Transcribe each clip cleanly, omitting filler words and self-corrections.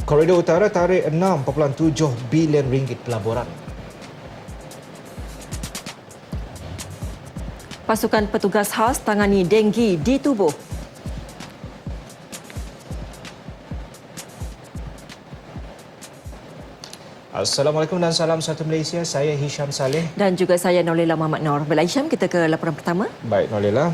Koridor Utara tarik 6.7 bilion ringgit pelaburan. Pasukan petugas khas tangani denggi di tubuh. Assalamualaikum dan salam satu Malaysia. Saya Hisham Saleh. Dan juga saya Nolela Muhammad Noor. Baiklah Hisham, kita ke laporan pertama. Baik Nolela.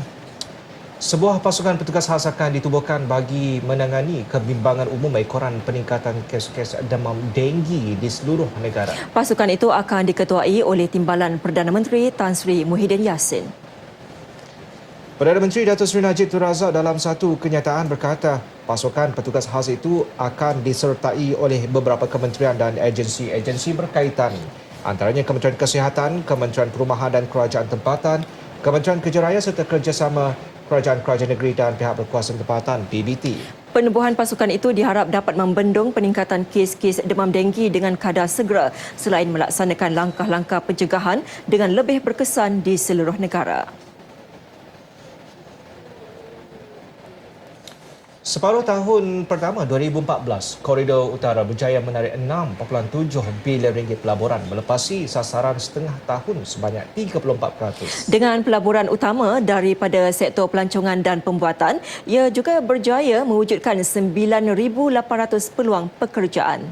Sebuah pasukan petugas khas akan ditubuhkan bagi menangani kebimbangan umum ekoran peningkatan kes-kes demam denggi di seluruh negara. Pasukan itu akan diketuai oleh Timbalan Perdana Menteri Tan Sri Muhyiddin Yassin. Perdana Menteri Datuk Seri Najib Tun Razak dalam satu kenyataan berkata pasukan petugas khas itu akan disertai oleh beberapa kementerian dan agensi-agensi berkaitan. Antaranya Kementerian Kesihatan, Kementerian Perumahan dan Kerajaan Tempatan, Kementerian Kejaraya serta kerjasama Kerajaan-Kerajaan Negeri dan pihak berkuasa tempatan PBT. Penubuhan pasukan itu diharap dapat membendung peningkatan kes-kes demam denggi dengan kadar segera selain melaksanakan langkah-langkah pencegahan dengan lebih berkesan di seluruh negara. Separuh tahun pertama 2014, Koridor Utara berjaya menarik 6.7 bilion ringgit pelaburan melepasi sasaran setengah tahun sebanyak 34%. Dengan pelaburan utama daripada sektor pelancongan dan pembuatan, ia juga berjaya mewujudkan 9,800 peluang pekerjaan.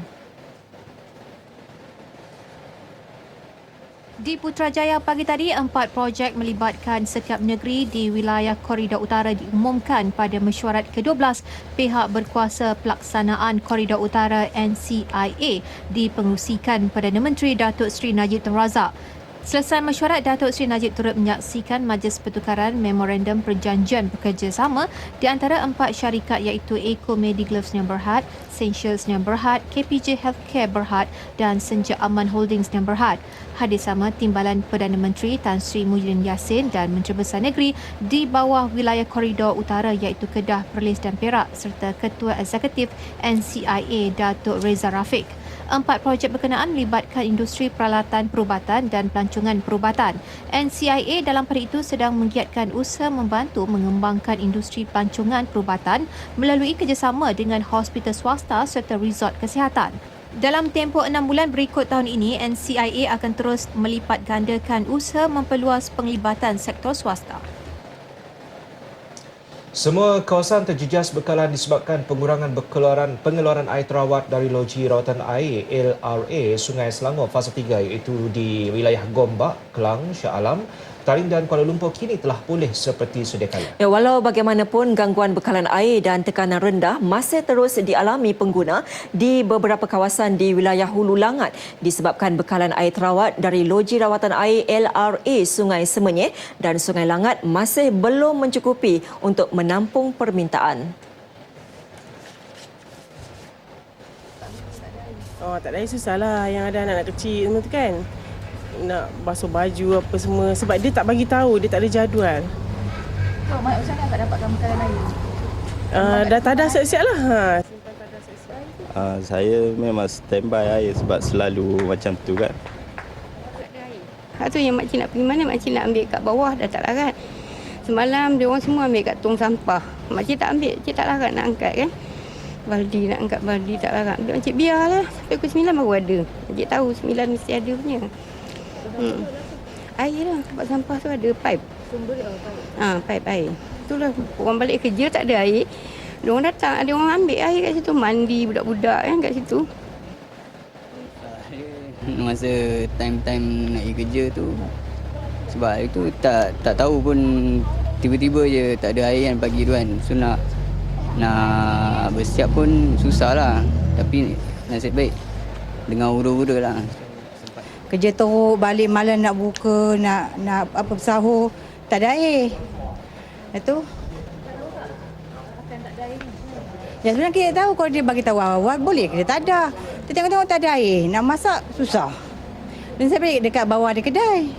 Di Putrajaya pagi tadi, 4 projek melibatkan setiap negeri di wilayah Koridor Utara diumumkan pada mesyuarat ke-12 pihak berkuasa pelaksanaan Koridor Utara NCIA dipengerusikan Perdana Menteri Datuk Seri Najib Tun Razak. Selesai mesyuarat, Datuk Seri Najib turut menyaksikan majlis pertukaran memorandum perjanjian bekerjasama di antara 4 syarikat iaitu Eco Medigloves yang Berhad, Essentials yang Berhad, KPJ Healthcare Berhad dan Senja Aman Holdings yang Berhad. Hadir sama Timbalan Perdana Menteri Tan Sri Muhyiddin Yassin dan Menteri Besar Negeri di bawah wilayah Koridor Utara iaitu Kedah, Perlis dan Perak serta Ketua Eksekutif NCIA Datuk Reza Rafiq. 4 projek berkenaan melibatkan industri peralatan perubatan dan pelancongan perubatan. NCIA dalam pada itu sedang menggiatkan usaha membantu mengembangkan industri pelancongan perubatan melalui kerjasama dengan hospital swasta serta resort kesihatan. Dalam tempoh 6 bulan berikut tahun ini, NCIA akan terus melipat gandakan usaha memperluas penglibatan sektor swasta. Semua kawasan terjejas bekalan disebabkan pengurangan pengeluaran air terawat dari loji rawatan air LRA Sungai Selangor fasa 3 iaitu di wilayah Gombak, Kelang, Shah Alam, Tarim dan Kuala Lumpur kini telah pulih seperti sedia kala. Walau bagaimanapun, gangguan bekalan air dan tekanan rendah masih terus dialami pengguna di beberapa kawasan di wilayah Hulu Langat disebabkan bekalan air terawat dari loji rawatan air LRA Sungai Semenyih dan Sungai Langat masih belum mencukupi untuk menampung permintaan. Oh, tak ada susah lah yang ada anak-anak kecil semua tu kan. Nak basuh baju apa semua sebab dia tak bagi tahu, dia tak ada jadual. So, macam mana tak dapatkan bekalan air? Dah tak ada siap-siap lah. Saya memang standby air sebab selalu macam tu kan. Hak tu yang makcik nak pergi mana, makcik nak ambil kat bawah dah tak larat. Semalam dia orang semua ambil kat tong sampah. Makcik tak ambil, makcik tak larat nak angkat kan. Baldi nak angkat baldi tak larat. Dia makcik biarlah sampai pukul 9 baru ada. Makcik tahu 9 mesti ada punya. Air lah, tempat sampah tu ada pipe. Sumber Pipe air. Itulah orang balik kerja tak ada air. Dia orang datang, ada orang ambil air kat situ, mandi budak-budak kan kat situ. Masa time-time nak pergi kerja tu, sebab itu tak tahu pun tiba-tiba je tak ada air kan pagi tu kan. So nak bersiap pun susah lah. Tapi nasib baik dengan hura-hura lah. Kerja teruk, balik malam nak buka, nak apa sahur, tak ada air. Itu. Ya sebenarnya kita tahu kalau dia bagi tahu awal boleh kita tak ada. Kita tengok tak ada air, nak masak susah. Dan saya balik dekat bawah ada kedai.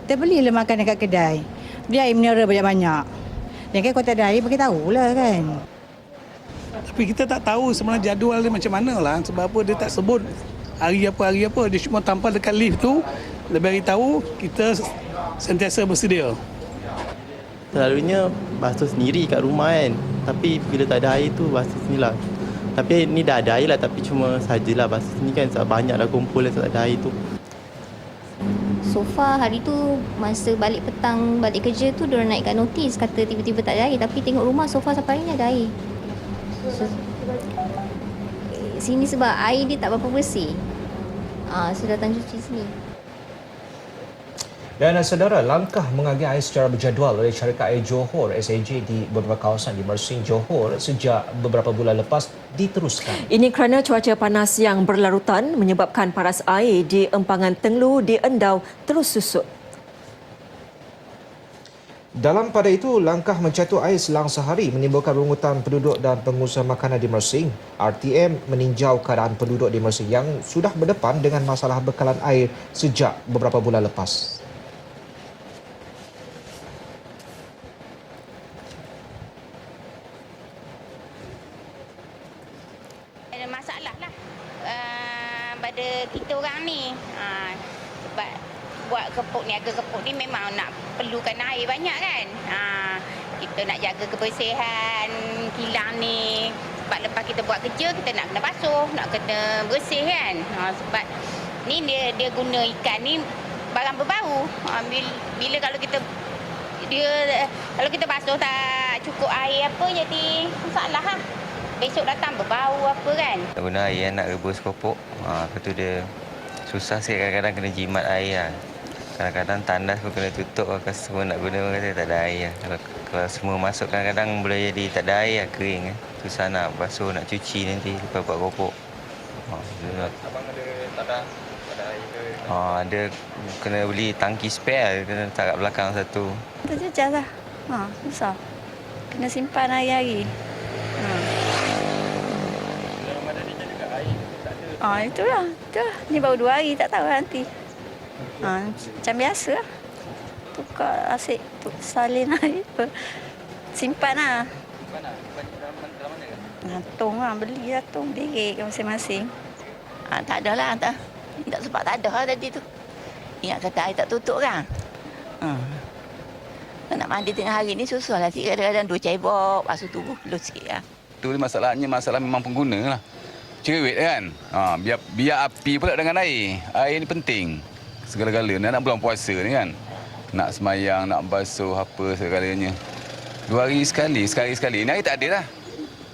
Kita belilah makan dekat kedai. Beli air mineral banyak-banyak. Dan kan kalau tak ada air bagi tahulah kan. Tapi kita tak tahu sebenarnya jadual dia macam mana lah. Sebab apa dia tak sebut hari apa. Dia cuma tampal dekat lift tu. Dia beritahu kita sentiasa bersedia. Selalunya basuh sendiri kat rumah kan. Tapi bila tak ada air tu basuh sendirilah. Tapi ni dah ada air lah, tapi cuma sajalah bas ni kan banyak dah kumpul dah tak ada air tu. So far hari tu masa balik petang balik kerja tu diorang naikkan notis kata tiba-tiba tak ada air, tapi tengok rumah so far sampai hari ni ada air. Sini sebab air dia tak berapa bersih. So datang cuci sini. Dan saudara, langkah mengalir air secara berjadual oleh syarikat air Johor SAJ di beberapa kawasan di Mersing, Johor sejak beberapa bulan lepas diteruskan. Ini kerana cuaca panas yang berlarutan menyebabkan paras air di empangan Tenglu di Endau terus susut. Dalam pada itu, langkah mencatur air selang sehari menimbulkan rungutan penduduk dan pengusaha makanan di Mersing. RTM meninjau keadaan penduduk di Mersing yang sudah berdepan dengan masalah bekalan air sejak beberapa bulan lepas. Ada masalah lah pada kita orang ni. Sebab buat kepuk niaga kepuk ni memang nak perlukan air banyak kan. Kita nak jaga kebersihan kilang ni. Sebab lepas kita buat kerja, kita nak kena basuh, nak kena bersih kan. Sebab ni dia guna ikan ni barang berbau. Bila kalau kita basuh tak cukup air apa jadi masalah lah. Besok datang berbau apa kan. Tak guna air nak rebus kopok. Lepas tu dia susah sikit, kadang-kadang kena jimat air lah. Kadang-kadang tandas pun kena tutup, customer nak guna pun kata tak ada air lah. Kalau semua masuk kadang-kadang boleh jadi tak ada air lah, kering lah. Susah nak basuh, nak cuci nanti lepas buat kopok. Abang ada tandas, ada air ke? Ada kena beli tangki spare, kena letak kat belakang satu. Terjejas lah. Susah. Kena simpan hari-hari. Itulah. Ni baru 2 hari, tak tahu nanti. Macam biasa lah. Tukar asyik salin air. Simpan lah. Tong lah, beli lah tong. Birik masing-masing. Tak ada lah. Tak sebab tak ada lah tadi tu. Ingat kata air tak tutup kan. Nak mandi tengah hari ni susah lah. Kadang-kadang 2 cebok, basuh tubuh perlu sikit lah. Itu masalahnya, masalah memang pengguna lah. Cerewet kan. Biar api pula dengan air. Air ni penting. Segala-galanya nak bulan puasa ni kan. Nak semayang, nak basuh apa segalanya. 2 hari sekali, sekali sekali. Ni hari tak ada lah.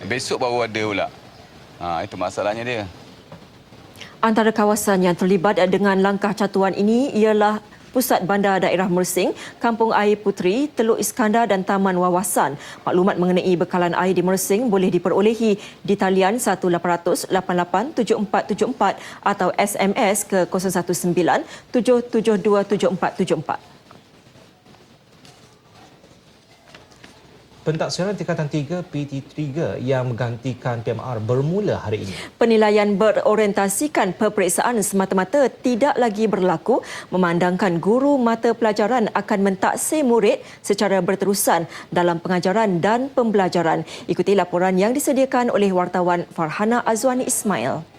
Besok baru ada pula. Itu masalahnya dia. Antara kawasan yang terlibat dengan langkah catuan ini ialah Pusat Bandar Daerah Mersing, Kampung Air Puteri, Teluk Iskandar dan Taman Wawasan. Maklumat mengenai bekalan air di Mersing boleh diperolehi di talian 18887474 atau SMS ke 019-772-7474. Pentaksiran Tingkatan 3 PT3 yang menggantikan PMR bermula hari ini. Penilaian berorientasikan peperiksaan semata-mata tidak lagi berlaku memandangkan guru mata pelajaran akan mentaksir murid secara berterusan dalam pengajaran dan pembelajaran. Ikuti laporan yang disediakan oleh wartawan Farhana Azwani Ismail.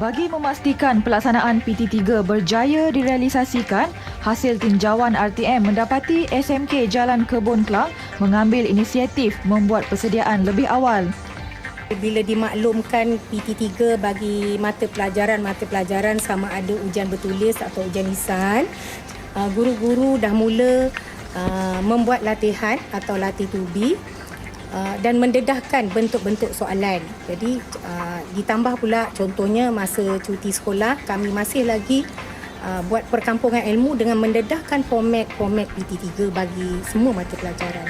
Bagi memastikan pelaksanaan PT3 berjaya direalisasikan, hasil tinjauan RTM mendapati SMK Jalan Kebun Kelang mengambil inisiatif membuat persediaan lebih awal. Bila dimaklumkan PT3 bagi mata pelajaran sama ada ujian bertulis atau ujian lisan, guru-guru dah mula membuat latihan atau latih tubi dan mendedahkan bentuk-bentuk soalan. Jadi ditambah pula contohnya masa cuti sekolah kami masih lagi buat perkampungan ilmu dengan mendedahkan format PT3 bagi semua mata pelajaran.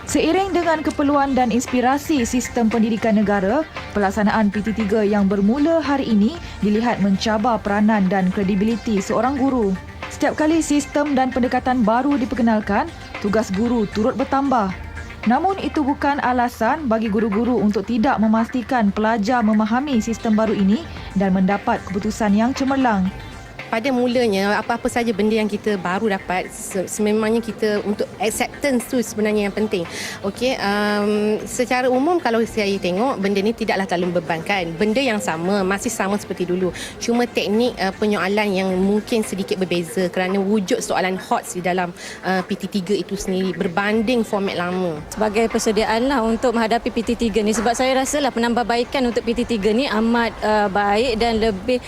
Seiring dengan keperluan dan inspirasi sistem pendidikan negara, pelaksanaan PT3 yang bermula hari ini dilihat mencabar peranan dan kredibiliti seorang guru. Setiap kali sistem dan pendekatan baru diperkenalkan, tugas guru turut bertambah. Namun itu bukan alasan bagi guru-guru untuk tidak memastikan pelajar memahami sistem baru ini dan mendapat keputusan yang cemerlang. pada mulanya apa-apa saja benda yang kita baru dapat sememangnya kita untuk acceptance tu sebenarnya yang penting. Okey, secara umum kalau saya tengok benda ni tidaklah terlalu membebankan. Benda yang sama, masih sama seperti dulu. Cuma teknik penyoalan yang mungkin sedikit berbeza kerana wujud soalan HOTS di dalam PT3 itu sendiri berbanding format lama. Sebagai persediaan lah untuk menghadapi PT3 ni, sebab saya rasalah penambahbaikan untuk PT3 ni amat baik dan lebih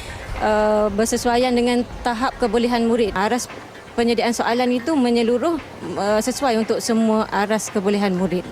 bersesuaian dengan tahap kebolehan murid. Aras penyediaan soalan itu menyeluruh sesuai untuk semua aras kebolehan murid.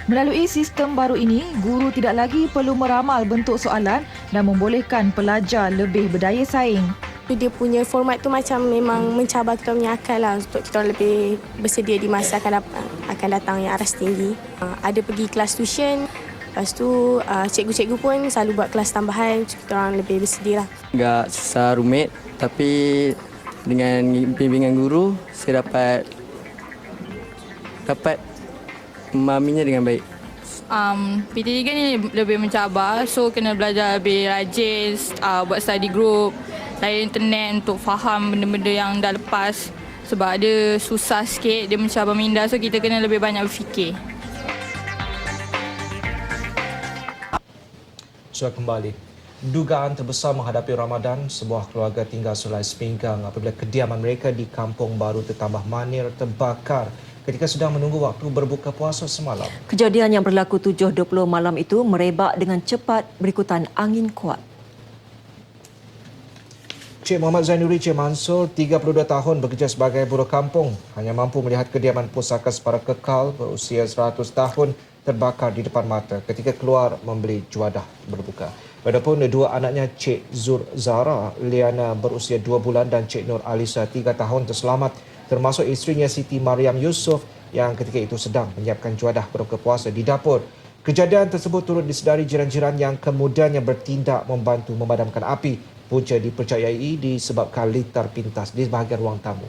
Melalui sistem baru ini, guru tidak lagi perlu meramal bentuk soalan dan membolehkan pelajar lebih berdaya saing. Dia punya format tu macam memang mencabar kita punya akal lah untuk kita lebih bersedia di masa akan datang yang aras tinggi. Ada pergi kelas tuition. Lepas tu cikgu-cikgu pun selalu buat kelas tambahan, kita orang lebih bersedia lah. Enggak susah rumit, tapi dengan bimbingan guru saya dapat memahaminya dengan baik. PT3 ni lebih mencabar, so kena belajar lebih rajin, buat study group, layar internet untuk faham benda-benda yang dah lepas. Sebab dia susah sikit, dia mencabar minda, so kita kena lebih banyak berfikir. Sudah kembali. Dugaan terbesar menghadapi Ramadan, sebuah keluarga tinggal Sulai Sepinggang apabila kediaman mereka di Kampung Baru Tetambah Manir terbakar ketika sedang menunggu waktu berbuka puasa semalam. Kejadian yang berlaku 7.20 malam itu merebak dengan cepat berikutan angin kuat. Cik Muhammad Zainuri Cik Mansur, 32 tahun bekerja sebagai buruh kampung, hanya mampu melihat kediaman pusaka separa kekal berusia 100 tahun terbakar di depan mata ketika keluar membeli juadah berbuka. Adapun dua anaknya Cik Zur Zara Liana berusia 2 bulan dan Cik Nur Alisa 3 tahun terselamat, termasuk isterinya Siti Mariam Yusof yang ketika itu sedang menyiapkan juadah berbuka puasa di dapur. Kejadian tersebut turut disedari jiran-jiran yang kemudiannya bertindak membantu memadamkan api. Punca dipercayai disebabkan litar pintas di bahagian ruang tamu.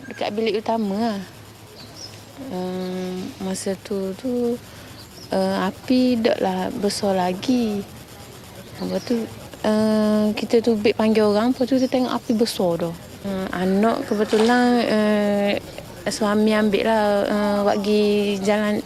Dekat bilik utama lah. Masa tu api taklah besar lagi. Lepas tu kita tu beg panggil orang, lepas tu kita tengok api besar tu. Anak kebetulan suami ambil lah bagi jalan.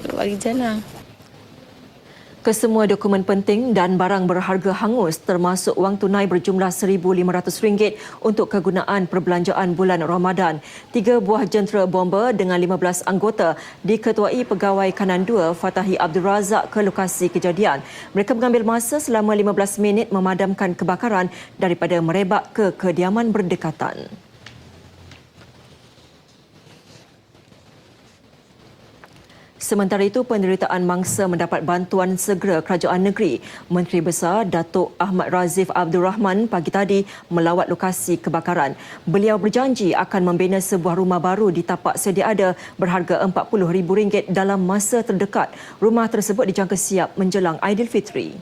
Kesemua dokumen penting dan barang berharga hangus termasuk wang tunai berjumlah RM1,500 untuk kegunaan perbelanjaan bulan Ramadan. 3 buah jentera bomba dengan 15 anggota diketuai Pegawai Kanan 2 Fatahi Abdul Razak ke lokasi kejadian. Mereka mengambil masa selama 15 minit memadamkan kebakaran daripada merebak ke kediaman berdekatan. Sementara itu, penderitaan mangsa mendapat bantuan segera kerajaan negeri. Menteri Besar Datuk Ahmad Razif Abdul Rahman pagi tadi melawat lokasi kebakaran. Beliau berjanji akan membina sebuah rumah baru di tapak sedia ada berharga RM40,000 dalam masa terdekat. Rumah tersebut dijangka siap menjelang Aidilfitri.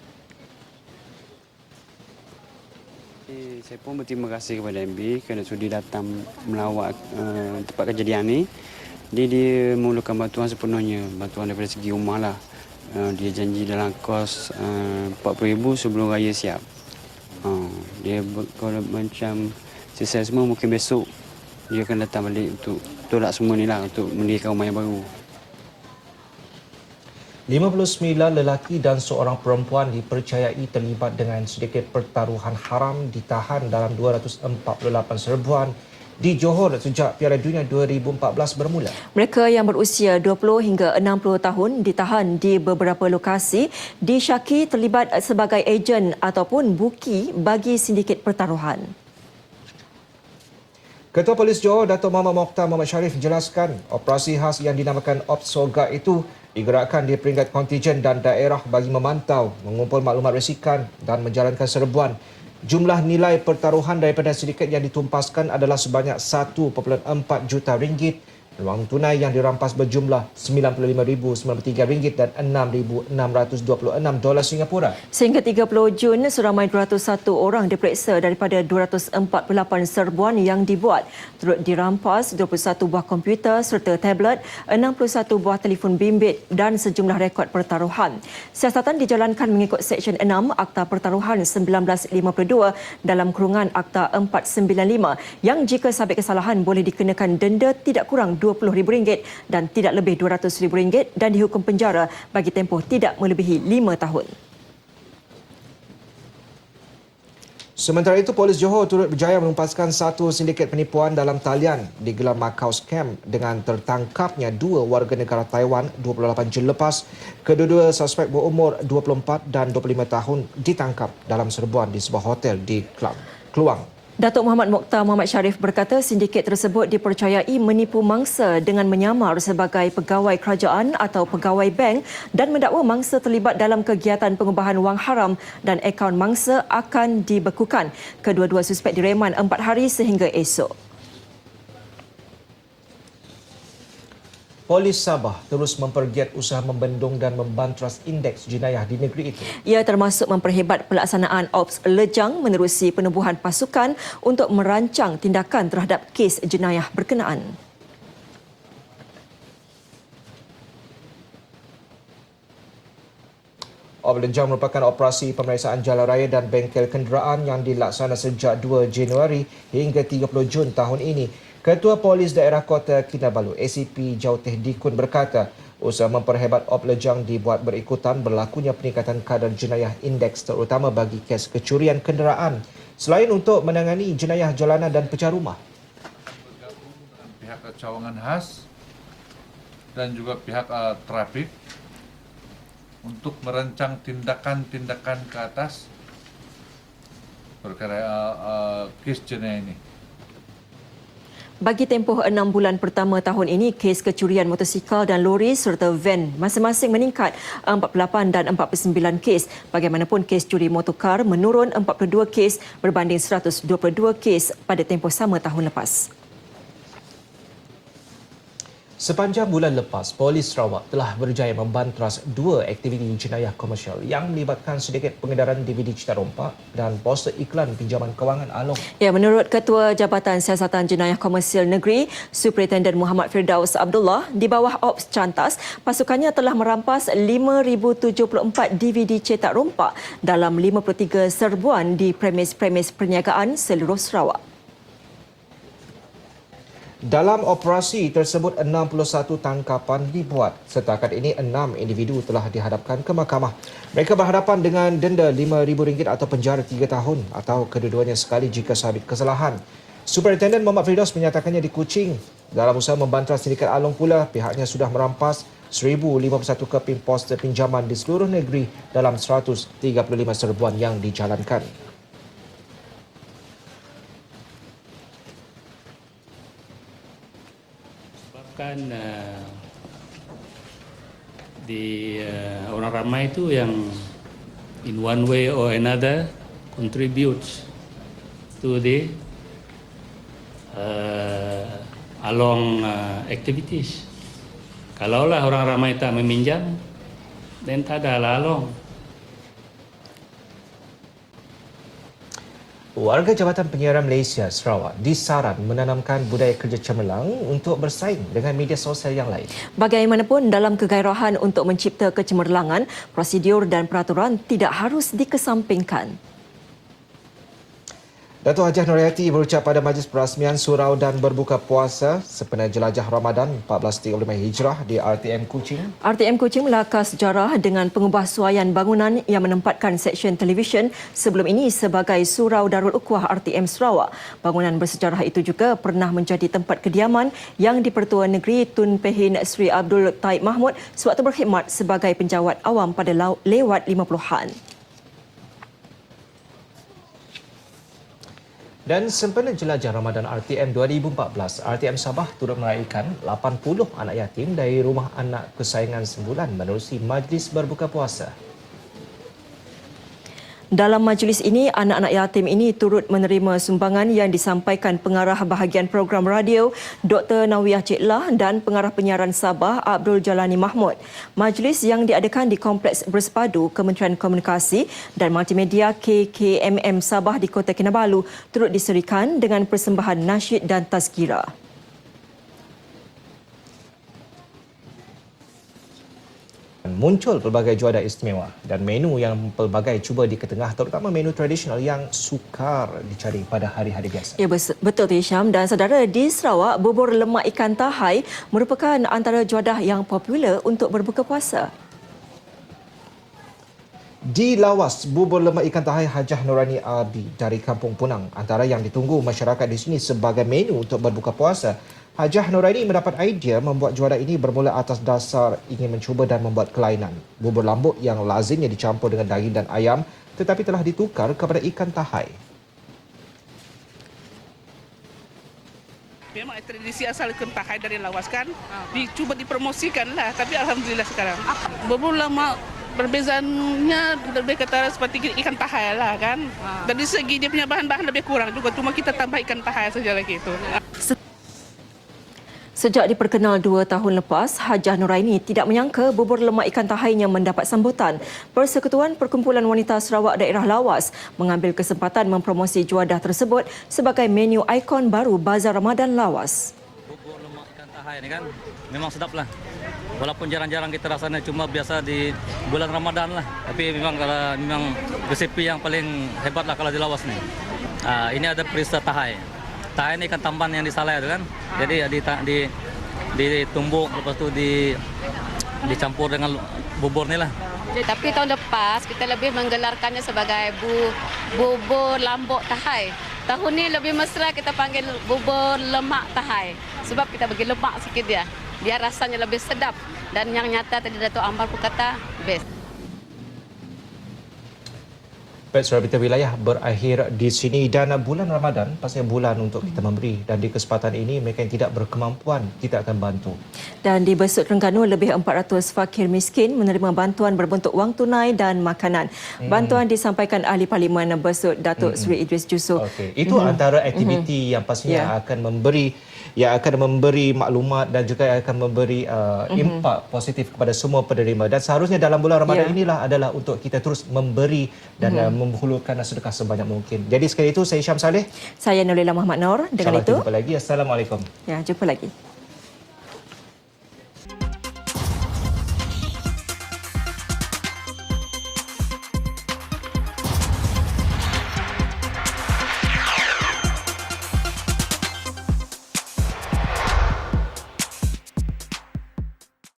Saya pun berterima kasih kepada MB kerana sudi datang melawat tempat kejadian ini. Dia memerlukan bantuan sepenuhnya, bantuan daripada segi rumah lah. Dia janji dalam kos RM40,000 sebelum raya siap. Dia kalau macam selesai semua mungkin besok dia akan datang balik untuk tolak semua ni lah, untuk mendirikan rumah yang baru. 59 lelaki dan seorang perempuan dipercayai terlibat dengan sedikit pertaruhan haram ditahan dalam 248 serbuan di Johor sejak Piala Dunia 2014 bermula. Mereka yang berusia 20 hingga 60 tahun ditahan di beberapa lokasi disyaki terlibat sebagai ejen ataupun buki bagi sindiket pertaruhan. Ketua Polis Johor Datuk Muhammad Mokhtar Muhammad Sharif menjelaskan operasi khas yang dinamakan Ops Soga itu digerakkan di peringkat kontijen dan daerah bagi memantau, mengumpul maklumat risikan dan menjalankan serbuan. Jumlah nilai pertaruhan daripada sindiket yang ditumpaskan adalah sebanyak RM1.4 juta Wang tunai yang dirampas berjumlah RM95,093 dan $6,626 Singapura. Sehingga 30 Jun, seramai 201 orang diperiksa daripada 248 serbuan yang dibuat. Turut dirampas 21 buah komputer serta tablet, 61 buah telefon bimbit dan sejumlah rekod pertaruhan. Siasatan dijalankan mengikut Seksyen 6 Akta Pertaruhan 1952 dalam kurungan Akta 495 yang jika sabit kesalahan boleh dikenakan denda tidak kurang RM20,000 dan tidak lebih RM200,000 dan dihukum penjara bagi tempoh tidak melebihi 5 tahun. Sementara itu, Polis Johor turut berjaya menumpaskan satu sindiket penipuan dalam talian digelar Macau Scam dengan tertangkapnya dua warga negara Taiwan 28 Jun lepas. Kedua-dua suspek berumur 24 dan 25 tahun ditangkap dalam serbuan di sebuah hotel di Kluang. Datuk Muhammad Mokhtar Muhammad Sharif berkata sindiket tersebut dipercayai menipu mangsa dengan menyamar sebagai pegawai kerajaan atau pegawai bank dan mendakwa mangsa terlibat dalam kegiatan pengubahan wang haram dan akaun mangsa akan dibekukan. Kedua-dua suspek direman 4 hari sehingga esok. Polis Sabah terus mempergiat usaha membendung dan membantras indeks jenayah di negeri itu. Ia termasuk memperhebat pelaksanaan Ops Lejang menerusi penubuhan pasukan untuk merancang tindakan terhadap kes jenayah berkenaan. Ops Lejang merupakan operasi pemeriksaan jalan raya dan bengkel kenderaan yang dilaksana sejak 2 Januari hingga 30 Jun tahun ini. Ketua Polis Daerah Kota Kinabalu, ACP Jauteh Dikun berkata, usaha memperhebat Ops Lejang dibuat berikutan berlakunya peningkatan kadar jenayah indeks terutama bagi kes kecurian kenderaan selain untuk menangani jenayah jalanan dan pecah rumah. Pihak cawangan khas dan juga pihak trafik untuk merancang tindakan-tindakan ke atas perkara kes jenayah ini. Bagi tempoh 6 bulan pertama tahun ini, kes kecurian motosikal dan lori serta van masing-masing meningkat 48 dan 49 kes. Bagaimanapun, kes curi motorkar menurun 42 kes berbanding 122 kes pada tempoh sama tahun lepas. Sepanjang bulan lepas, Polis Sarawak telah berjaya membantras 2 aktiviti jenayah komersial yang melibatkan sedikit pengedaran DVD Cita Rompak dan poster iklan pinjaman kewangan Along. Ya, menurut Ketua Jabatan Siasatan Jenayah Komersial Negeri, Superintendent Muhammad Firdaus Abdullah, di bawah Ops Cantas, pasukannya telah merampas 5,074 DVD cetak rompak dalam 53 serbuan di premis-premis perniagaan seluruh Sarawak. Dalam operasi tersebut, 61 tangkapan dibuat. Setakat ini, 6 individu telah dihadapkan ke mahkamah. Mereka berhadapan dengan denda RM5,000 atau penjara 3 tahun atau kedua-duanya sekali jika sabit kesalahan. Superintendent Muhammad Firdaus menyatakannya di Kuching. Dalam usaha membantras sindikat Along pula, pihaknya sudah merampas 1,051 keping poster pinjaman di seluruh negeri dalam 135 serbuan yang dijalankan. Kan orang ramai itu yang in one way or another contributes to the Along activities. Kalaulah orang ramai tak meminjam, then tak ada Along. Warga Jabatan Penyiaran Malaysia Sarawak disaran menanamkan budaya kerja cemerlang untuk bersaing dengan media sosial yang lain. Bagaimanapun, dalam kegairahan untuk mencipta kecemerlangan, prosedur dan peraturan tidak harus dikesampingkan. Datuk Hajah Nurhayati berucap pada Majlis Perasmian Surau dan Berbuka Puasa sempena Jelajah Ramadan 1435 Hijrah di RTM Kuching. RTM Kuching melakar sejarah dengan pengubahsuaian bangunan yang menempatkan seksyen televisyen sebelum ini sebagai Surau Darul Ukhwah RTM Sarawak. Bangunan bersejarah itu juga pernah menjadi tempat kediaman yang di-Pertua Negeri Tun Pehin Sri Abdul Taib Mahmud sewaktu berkhidmat sebagai penjawat awam pada lewat 50-an. Dan sempena Jelajah Ramadan RTM 2014, RTM Sabah turut meraihkan 80 anak yatim dari rumah anak kesayangan sembulan menerusi Majlis Berbuka Puasa. Dalam majlis ini, anak-anak yatim ini turut menerima sumbangan yang disampaikan Pengarah Bahagian Program Radio Dr. Nawiyah Ceklah dan Pengarah Penyiaran Sabah Abdul Jalani Mahmud. Majlis yang diadakan di Kompleks Bersepadu Kementerian Komunikasi dan Multimedia KKMM Sabah di Kota Kinabalu turut diserikan dengan persembahan nasyid dan tazkirah. Muncul pelbagai juadah istimewa dan menu yang pelbagai cuba di ketengah, terutama menu tradisional yang sukar dicari pada hari-hari biasa. Ya, betul tu Hisham. Dan saudara, di Sarawak, bubur lemak ikan tahai merupakan antara juadah yang popular untuk berbuka puasa. Di Lawas, bubur lemak ikan tahai Hajah Nurani Abi dari Kampung Punang antara yang ditunggu masyarakat di sini sebagai menu untuk berbuka puasa. Hajah Nuraini mendapat idea membuat juadah ini bermula atas dasar ingin mencuba dan membuat kelainan. Bubur lambuk yang lazimnya dicampur dengan daging dan ayam tetapi telah ditukar kepada ikan tahai. Memang tradisi asal ikan tahai dari Lawas kan, dicuba dipromosikan lah, tapi alhamdulillah sekarang. Bubur lemak perbezaannya lebih kata seperti ikan tahai lah kan. Dari segi dia punya bahan-bahan lebih kurang juga, cuma kita tambah ikan tahai saja lagi itu. Sejak diperkenal 2 tahun lepas, Hajah Nuraini tidak menyangka bubur lemak ikan tahainya mendapat sambutan. Persekutuan Perkumpulan Wanita Sarawak Daerah Lawas mengambil kesempatan mempromosi juadah tersebut sebagai menu ikon baru Bazar Ramadan Lawas. Bubur lemak ikan tahai ni kan memang sedap lah. Walaupun jarang-jarang kita rasanya, cuma biasa di bulan Ramadan lah. Tapi memang resipi yang paling hebat lah kalau di Lawas ni. Ini ada perisa tahai. Tahai ni ikan tamban yang disalai tu kan. Jadi ditumbuk, lepas tu dicampur dengan bubur ni lah. Tapi tahun lepas kita lebih menggelarkannya sebagai bubur lambuk tahai. Tahun ni lebih mesra kita panggil bubur lemak tahai. Sebab kita bagi lemak sikit dia. Dia rasanya lebih sedap. Dan yang nyata tadi Datuk Amar pun kata best. Baik, Saudara Berita Wilayah berakhir di sini dan bulan Ramadan pastinya bulan untuk kita memberi dan di kesempatan ini mereka yang tidak berkemampuan kita akan bantu. Dan di Besut Terengganu lebih 400 fakir miskin menerima bantuan berbentuk wang tunai dan makanan. Bantuan disampaikan Ahli Parlimen Besut Datuk Seri Idris Jusuf. Okey, itu antara aktiviti yang pastinya akan memberi maklumat dan juga akan memberi impak positif kepada semua penerima. Dan seharusnya dalam bulan Ramadan inilah adalah untuk kita terus memberi dan menghulurkan sedekah sebanyak mungkin. Jadi sekali itu saya Syam Saleh. Saya Nurila Muhammad Nur. Dengan itu jumpa lagi. Assalamualaikum. Ya, jumpa lagi.